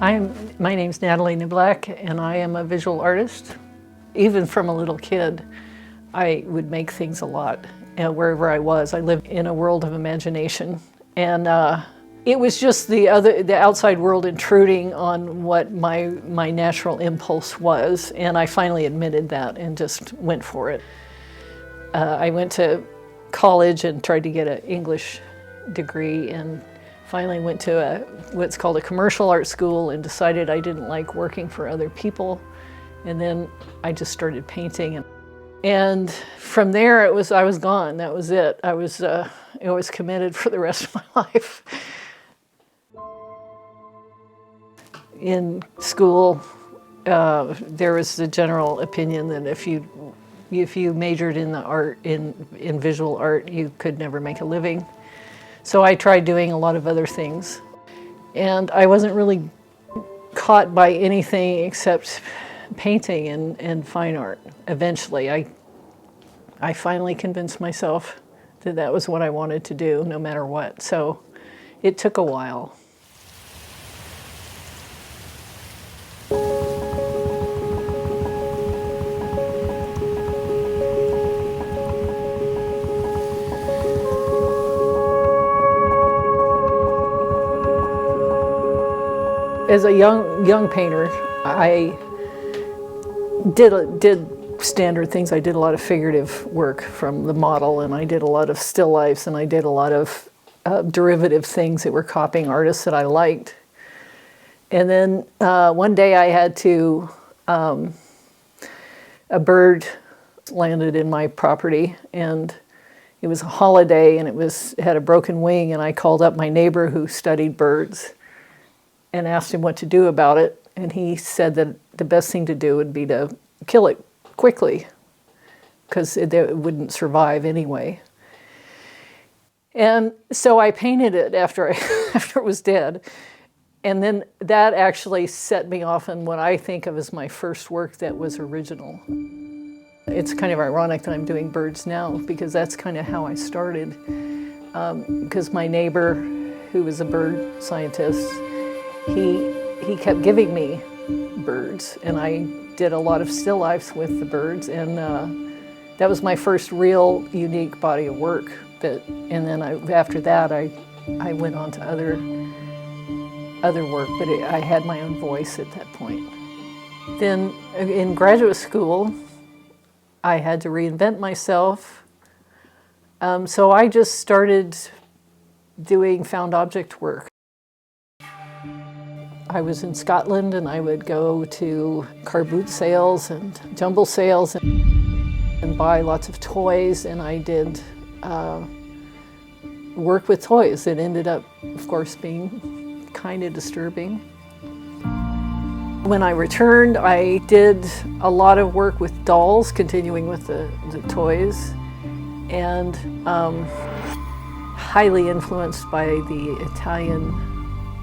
My name's Natalie Niblack, and I am a visual artist. Even from a little kid, I would make things a lot. And wherever I was, I lived in a world of imagination. And it was just the outside world intruding on what my natural impulse was. And I finally admitted that and just went for it. I went to college and tried to get an English degree, and finally went to what's called a commercial art school and decided I didn't like working for other people. And then I just started painting. And from there, I was gone. That was it. I was committed for the rest of my life. In school, there was the general opinion that if you majored in the art, in visual art, you could never make a living. So I tried doing a lot of other things. And I wasn't really caught by anything except painting and fine art. Eventually, I finally convinced myself that that was what I wanted to do, no matter what. So it took a while. As a young painter, I did standard things. I did a lot of figurative work from the model, and I did a lot of still lifes, and I did a lot of derivative things that were copying artists that I liked. And then one day I had to, a bird landed in my property, and it was a holiday, and it had a broken wing, and I called up my neighbor who studied birds and asked him what to do about it, and he said that the best thing to do would be to kill it quickly, because it wouldn't survive anyway. And so I painted it after it was dead, and then that actually set me off in what I think of as my first work that was original. It's kind of ironic that I'm doing birds now, because that's kind of how I started. Because my neighbor, who was a bird scientist, he kept giving me birds, and I did a lot of still lifes with the birds, and that was my first real unique body of work. And then after that, I went on to other work, but I had my own voice at that point. Then in graduate school, I had to reinvent myself, so I just started doing found object work. I was in Scotland, and I would go to car boot sales and jumble sales and buy lots of toys, and I did work with toys that ended up, of course, being kind of disturbing. When I returned, I did a lot of work with dolls, continuing with the toys, and highly influenced by the Italian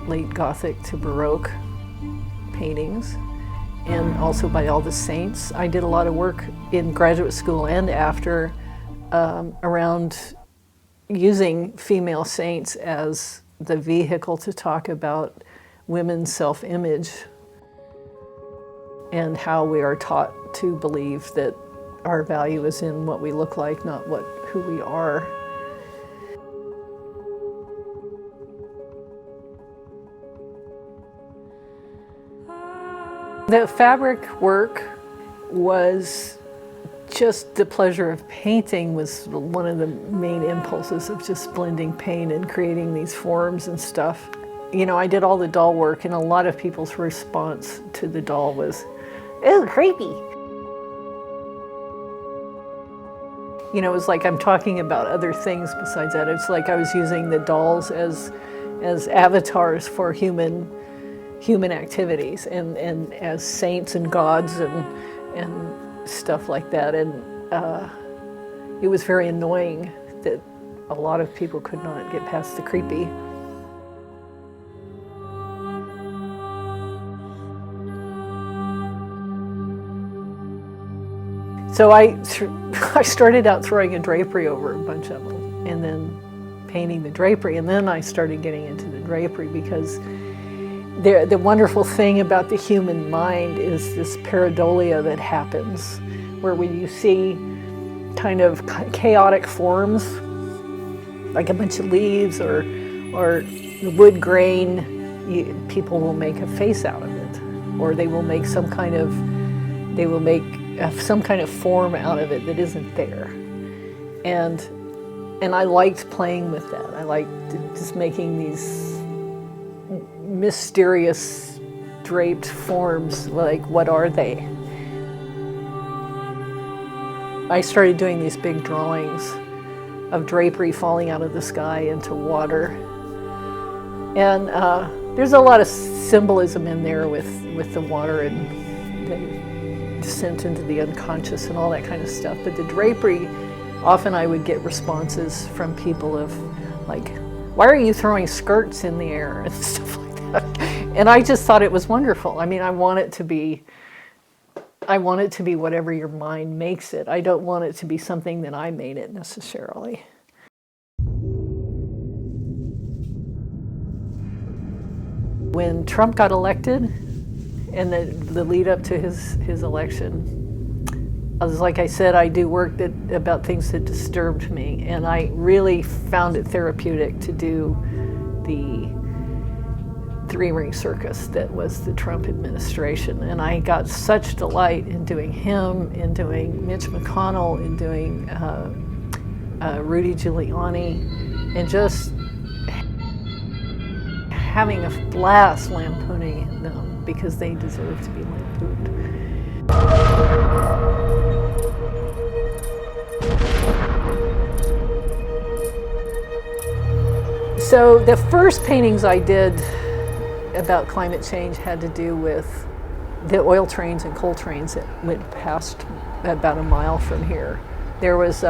late Gothic to Baroque paintings, and also by all the saints. I did a lot of work in graduate school and after around using female saints as the vehicle to talk about women's self-image and how we are taught to believe that our value is in what we look like, not who we are. The fabric work was just the pleasure of painting was one of the main impulses of just blending paint and creating these forms and stuff. You know, I did all the doll work, and a lot of people's response to the doll was, "Ew, creepy." You know, it was like I'm talking about other things besides that. It's like I was using the dolls as avatars for human activities and as saints and gods and stuff like that. And it was very annoying that a lot of people could not get past the creepy. So I started out throwing a drapery over a bunch of them, and then painting the drapery, and then I started getting into the drapery because The wonderful thing about the human mind is this pareidolia that happens, where when you see kind of chaotic forms, like a bunch of leaves or the wood grain, people will make a face out of it, or they will make some kind of form out of it that isn't there. And I liked playing with that. I liked just making these mysterious draped forms, like what are they? I started doing these big drawings of drapery falling out of the sky into water. And there's a lot of symbolism in there with the water and the descent into the unconscious and all that kind of stuff. But the drapery, often I would get responses from people of like, why are you throwing skirts in the air and stuff like that? And I just thought it was wonderful. I mean, I want it to be whatever your mind makes it. I don't want it to be something that I made it necessarily. When Trump got elected and the lead up to his election, like I said, I do work about things that disturbed me, and I really found it therapeutic to do the three-ring circus that was the Trump administration. And I got such delight in doing him, in doing Mitch McConnell, in doing Rudy Giuliani, and just having a blast lampooning them because they deserve to be lampooned. So the first paintings I did about climate change had to do with the oil trains and coal trains that went past about a mile from here. There was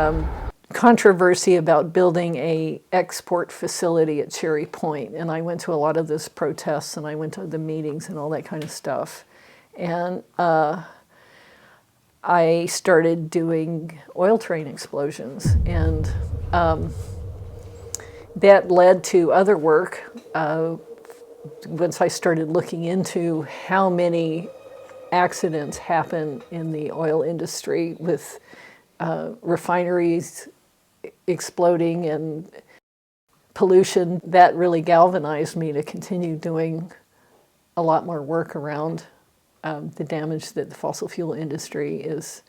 controversy about building a export facility at Cherry Point, and I went to a lot of those protests and I went to the meetings and all that kind of stuff. And I started doing oil train explosions, and that led to other work. Once I started looking into how many accidents happen in the oil industry with refineries exploding and pollution, that really galvanized me to continue doing a lot more work around the damage that the fossil fuel industry is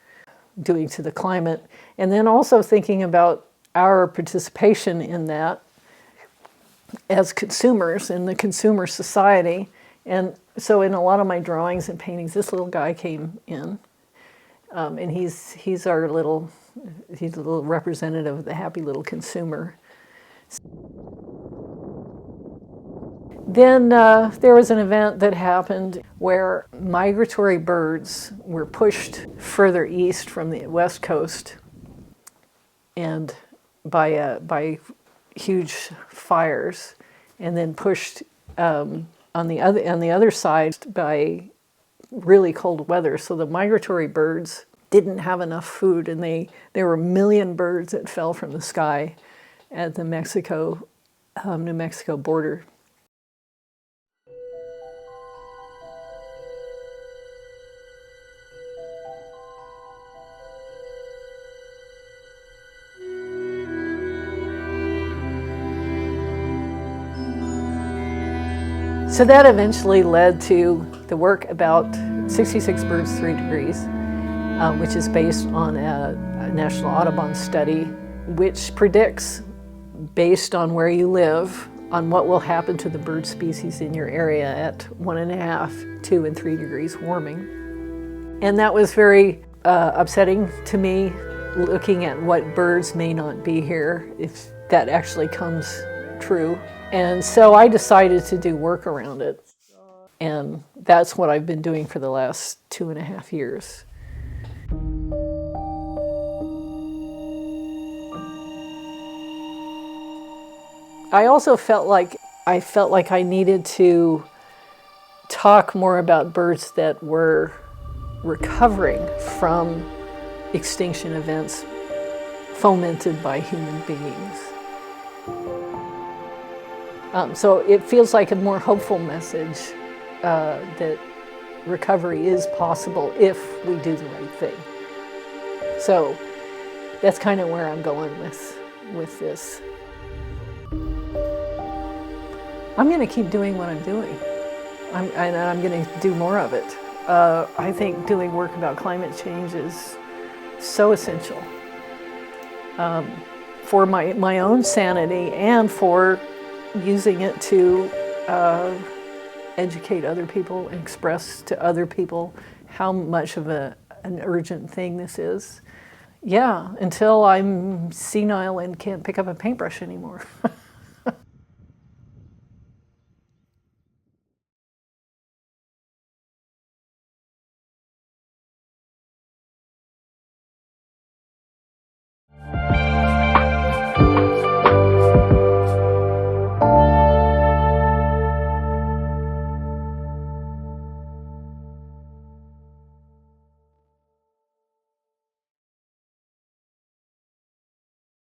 doing to the climate. And then also thinking about our participation in that as consumers in the consumer society. And so in a lot of my drawings and paintings, this little guy came in, and he's a little representative of the happy little consumer. Then there was an event that happened where migratory birds were pushed further east from the west coast, and by huge fires, and then pushed on the other side by really cold weather. So the migratory birds didn't have enough food, and there were a million birds that fell from the sky at the New Mexico border. So that eventually led to the work about 66 birds, 3 degrees, which is based on a National Audubon study, which predicts, based on where you live, on what will happen to the bird species in your area at 1.5, 2, and 3 degrees warming. And that was very upsetting to me, looking at what birds may not be here if that actually comes true. And so I decided to do work around it. And that's what I've been doing for the last 2.5 years. I also felt like I needed to talk more about birds that were recovering from extinction events fomented by human beings. So it feels like a more hopeful message that recovery is possible if we do the right thing. So that's kind of where I'm going with this. I'm going to keep doing what I'm doing, and I'm going to do more of it. I think doing work about climate change is so essential for my own sanity and for using it to educate other people, express to other people how much of an urgent thing this is. Yeah, until I'm senile and can't pick up a paintbrush anymore.